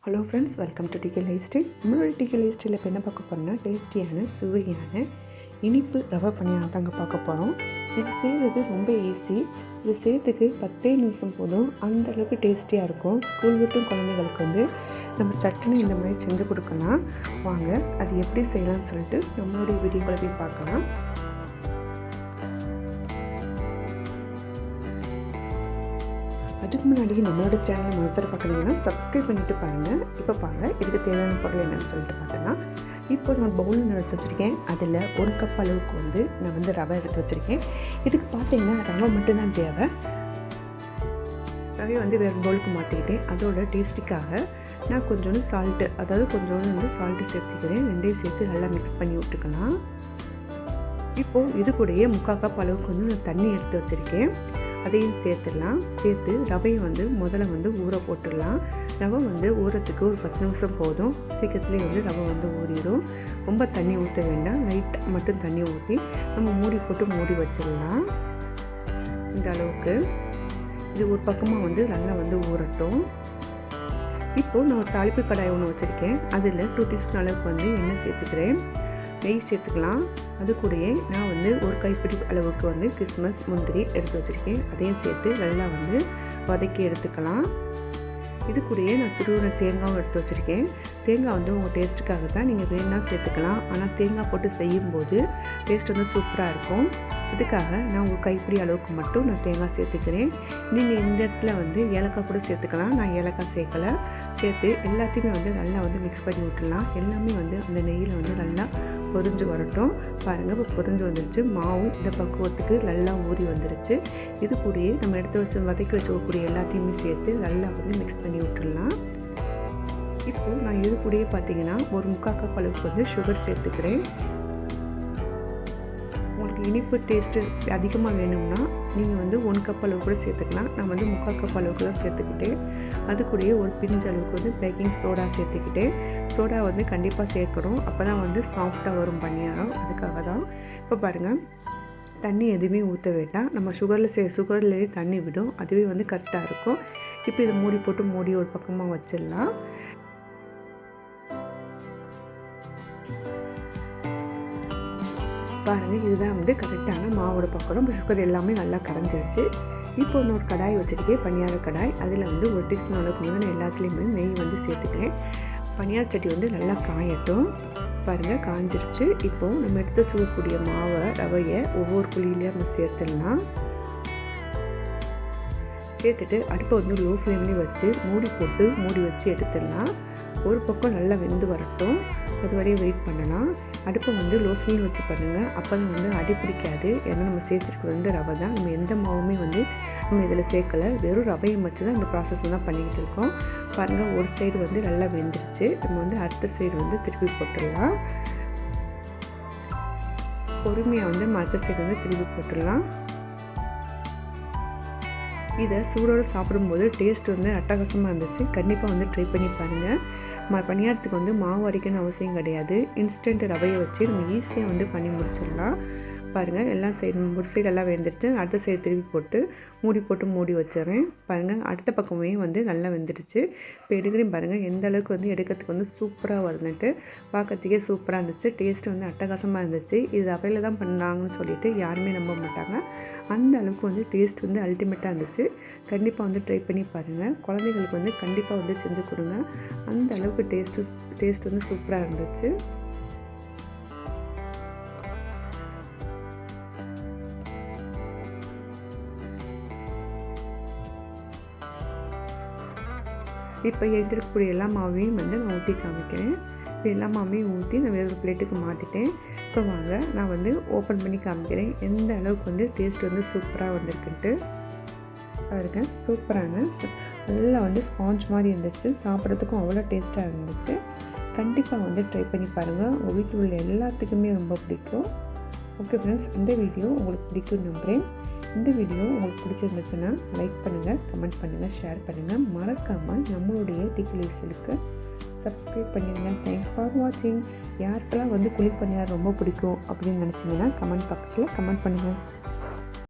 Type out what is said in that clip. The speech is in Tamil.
Hello friends, welcome to DK life style. நம்மளோட டிகே லைஃப் ஸ்டைலில் இப்போ என்ன பார்க்க போகிறோம்னா டேஸ்டியான சுவையான இனிப்பு ரவை பணியாரம் தாங்க பார்க்க போகிறோம். இது செய்கிறது ரொம்ப ஈஸி. இது செய்கிறதுக்கு 10 நிமிஷம் போதும். அந்தளவுக்கு டேஸ்டியாக இருக்கும். ஸ்கூல் விட்டும் குழந்தைகளுக்கு நம்ம சட்னி இந்த மாதிரி செஞ்சு கொடுக்கலாம். வாங்க அது எப்படி செய்யலாம்னு சொல்லிட்டு நம்மளுடைய வீடியோக்களை போய் பார்க்கலாம். அதுக்கு முன்னாடி நம்மளோட சேனலை முதல்ல பார்க்குறீங்கன்னா சப்ஸ்கிரைப் பண்ணிவிட்டு பாருங்கள். இப்போ பாருங்கள், இதுக்கு தேவையான பொருள் என்னென்னு சொல்லிட்டு பார்க்கலாம். இப்போ நான் பவுலில் எடுத்து வச்சுருக்கேன். அதில் 1 கப் அளவுக்கு நான் ரவை எடுத்து வச்சுருக்கேன். இதுக்கு பார்த்தீங்கன்னா ரவை மட்டும்தான் தேவை. ரவையை வேறு பவுலுக்கு மாற்றிக்கிட்டேன். அதோட டேஸ்ட்டுக்காக நான் கொஞ்சோண்டு சால்ட்டு, அதாவது கொஞ்சோண்டு சால்ட்டு சேர்த்துக்கிறேன். ரெண்டையும் சேர்த்து நல்லா மிக்ஸ் பண்ணி விட்டுக்கலாம். இப்போது இது கூடயே 3/4 கப் அளவுக்கு நான் தண்ணி எடுத்து வச்சுருக்கேன். அதையும் சேர்த்துடலாம். சேர்த்து ரவையை முதல்ல ஊற போட்டுடலாம். ரவை ஊறத்துக்கு ஒரு 10 நிமிஷம் போதும். சீக்கிரத்துலேயே ரவை ஊறிடும். ரொம்ப தண்ணி ஊற்ற வேண்டாம், லைட்டாக மட்டும் தண்ணி ஊற்றி நம்ம மூடி போட்டு மூடி வச்சிடலாம். இந்த அளவுக்கு இது ஒரு பக்கமாக நல்லா ஊறட்டும். இப்போது நான் ஒரு தாளிப்பு கடாய் ஒன்று வச்சுருக்கேன். அதில் 2 டீஸ்பூன் அளவுக்கு எண்ணெய் சேர்த்துக்கிறேன். நெய் சேர்த்துக்கலாம். அது கூடயே நான் ஒரு கைப்பிடி அளவுக்கு கிஸ்மஸ் முந்திரி எடுத்து வச்சுருக்கேன். அதையும் சேர்த்து நல்லா வதக்கி எடுத்துக்கலாம். இது கூடயே நான் துருவின தேங்காயும் எடுத்து வச்சுருக்கேன். தேங்காய் உங்கள் டேஸ்ட்டுக்காக தான், நீங்கள் வேணும்னா சேர்த்துக்கலாம். ஆனால் தேங்காய் போட்டு செய்யும்போது டேஸ்ட் சூப்பராக இருக்கும். இதுக்காக நான் ஒரு கைப்பிடி அளவுக்கு மட்டும் நான் தேங்காய் சேர்த்துக்கிறேன். நீங்கள் இந்த இடத்துல ஏலக்காய் கூட சேர்த்துக்கலாம். நான் ஏலக்காய் சேர்க்கலை. சேர்த்து எல்லாத்தையுமே நல்லா மிக்ஸ் பண்ணி விட்டுடலாம். எல்லாமே அந்த நெய்யில் நல்லா பொரிஞ்சு வரட்டும். பாருங்கள், இப்போ பொரிஞ்சு வந்துருச்சு. மாவும் இந்த பக்குவத்துக்கு நல்லா ஊறி வந்துருச்சு. இது கூடயே நம்ம எடுத்து வதக்கி வச்சுக்கக்கூடிய எல்லாத்தையுமே சேர்த்து நல்லா மிக்ஸ் பண்ணி விட்டுடலாம். இப்போது நான் இது கூடயே பார்த்தீங்கன்னா ஒரு 3/4 கப் அளவுக்கு சுகர் சேர்த்துக்கிறேன். உங்களுக்கு இனிப்பு டேஸ்ட்டு அதிகமாக வேணும்னா நீங்கள் 1 கப் அளவு கூட சேர்த்துக்கலாம். நான் 3/4 கப் அளவுக்கு தான் சேர்த்துக்கிட்டேன். அது கூடயே ஒரு பிஞ்சு அளவுக்கு பேக்கிங் சோடா சேர்த்துக்கிட்டேன். சோடா கண்டிப்பாக சேர்க்கணும். அப்போ தான் சாஃப்டாக வரும் பணியாரம். அதுக்காக தான். இப்போ பாருங்கள், தண்ணி எதுவுமே ஊற்ற வேண்டாம். நம்ம சுகர்லேயே தண்ணி விடும். அதுவே கரெக்டாக இருக்கும். இப்போ இதை மூடி போட்டு மூடி ஒரு பக்கமாக வச்சிடலாம். பாருங்கள், இதுதான் கரெக்டான மாவோட பக்கம். சுகர் எல்லாமே நல்லா கரைஞ்சிருச்சு. இப்போ இன்னொரு கடாய் வச்சுருக்கேன், பனியார கடாய். அதில் 1 டீஸ்பூன் அளவுக்கு நான் எல்லாத்துலேயுமே நெய் சேர்த்துக்கிறேன். பனியார சட்டி நல்லா காயட்டும். பாருங்கள், காஞ்சிருச்சு. இப்போது நம்ம எடுத்து வச்சுக்கக்கூடிய ரவையை ஒவ்வொரு குழியிலையும் நம்ம சேர்த்துடலாம். சேர்த்துட்டு அடுப்பை லோ ஃப்ளேம்லேயே வச்சு மூடி போட்டு மூடி வச்சு எடுத்துடலாம். ஒரு பக்கம் நல்லா வெந்து வரட்டும். அது வரையும் வெயிட் பண்ணலாம். அடுப்பை லோ ஃப்ளேம் வச்சு பண்ணுங்கள். அப்போ தான் அடி பிடிக்காது. ஏன்னா நம்ம சேர்த்துருக்கு ரவை தான். நம்ம எந்த மாவுமே நம்ம இதில் சேர்க்கலை. வெறும் ரவையை வச்சு தான் இந்த ப்ராசஸ் தான் பண்ணிக்கிட்டு இருக்கோம். பாருங்கள், ஒரு சைடு நல்லா வெந்துருச்சு. நம்ம அடுத்த சைடு திருப்பி போட்டுடலாம். பொறுமையாக மற்ற சைடு திருப்பி போட்டுடலாம். இதை சூடோடு சாப்பிடும்போது டேஸ்ட் அட்டகாசமாக இருந்துச்சு. கண்டிப்பாக ட்ரை பண்ணி பாருங்கள். பணியாரத்துக்கு மாவு அரைக்கணும்னு அவசியம் கிடையாது. இன்ஸ்டன்ட் ரவையை வச்சு நம்ம ஈஸியாக பண்ணி முடிச்சிடலாம். பாருங்கள், ஒரு சைடு எல்லாம் வெந்துடுச்சு. அடுத்த சைடு திருப்பி போட்டு மூடி வச்சிடறேன். பாருங்கள், அடுத்த பக்கமே நல்லா வெந்துடுச்சு. இப்போ எடுக்கிறேன். பாருங்கள், எந்த அளவுக்கு எடுக்கிறதுக்கு சூப்பராக வருதுன்ட்டு. பார்க்கறதுக்கே சூப்பராக இருந்துச்சு. டேஸ்ட்டு அட்டகாசமாக இருந்துச்சு. இது ரவையில் தான் பண்ணாங்கன்னு சொல்லிட்டு யாருமே நம்ப மாட்டாங்க. அந்த அளவுக்கு டேஸ்ட் அல்டிமேட்டாக இருந்துச்சு. கண்டிப்பாக ட்ரை பண்ணி பாருங்கள். குழந்தைகளுக்கு கண்டிப்பாக செஞ்சு கொடுங்க. அந்த அளவுக்கு டேஸ்ட் சூப்பராக இருந்துச்சு. இப்போ இருக்கக்கூடிய எல்லா மாவையும் நான் ஊற்றி காமிக்கிறேன். இப்போ எல்லா மாவையும் ஊற்றி நான் வேறு பிளேட்டுக்கு மாற்றிட்டேன். இப்போ வாங்க, நான் ஓப்பன் பண்ணி காமிக்கிறேன் எந்த அளவுக்கு டேஸ்ட் சூப்பராக வந்திருக்குன்ட்டு. பாருங்க, சூப்பரான நல்லா ஸ்பாஞ்ச் மாதிரி இருந்துச்சு. சாப்பிட்றதுக்கும் அவ்வளோ டேஸ்ட்டாக இருந்துச்சு. கண்டிப்பாக ட்ரை பண்ணி பாருங்கள். உங்கள் வீட்டில் உள்ள எல்லாத்துக்குமே ரொம்ப பிடிக்கும். ஓகே ஃப்ரெண்ட்ஸ், இந்த வீடியோ உங்களுக்கு பிடிக்கும்னு நம்புகிறேன். இந்த வீடியோ உங்களுக்கு பிடிச்சிருந்துச்சுன்னா லைக் பண்ணுங்கள், கமெண்ட் பண்ணுங்கள், ஷேர் பண்ணுங்கள். மறக்காமல் நம்மளுடைய டிகே லைஃப் ஸ்டைலுக்கு சப்ஸ்கிரைப் பண்ணிடுங்க. தேங்க்ஸ் ஃபார் வாட்சிங். யாருக்கெல்லாம் குழி பணியாரம் ரொம்ப பிடிக்கும் அப்படின்னு நினச்சிங்கன்னா கமெண்ட் பாக்ஸில் கமெண்ட் பண்ணுங்கள்.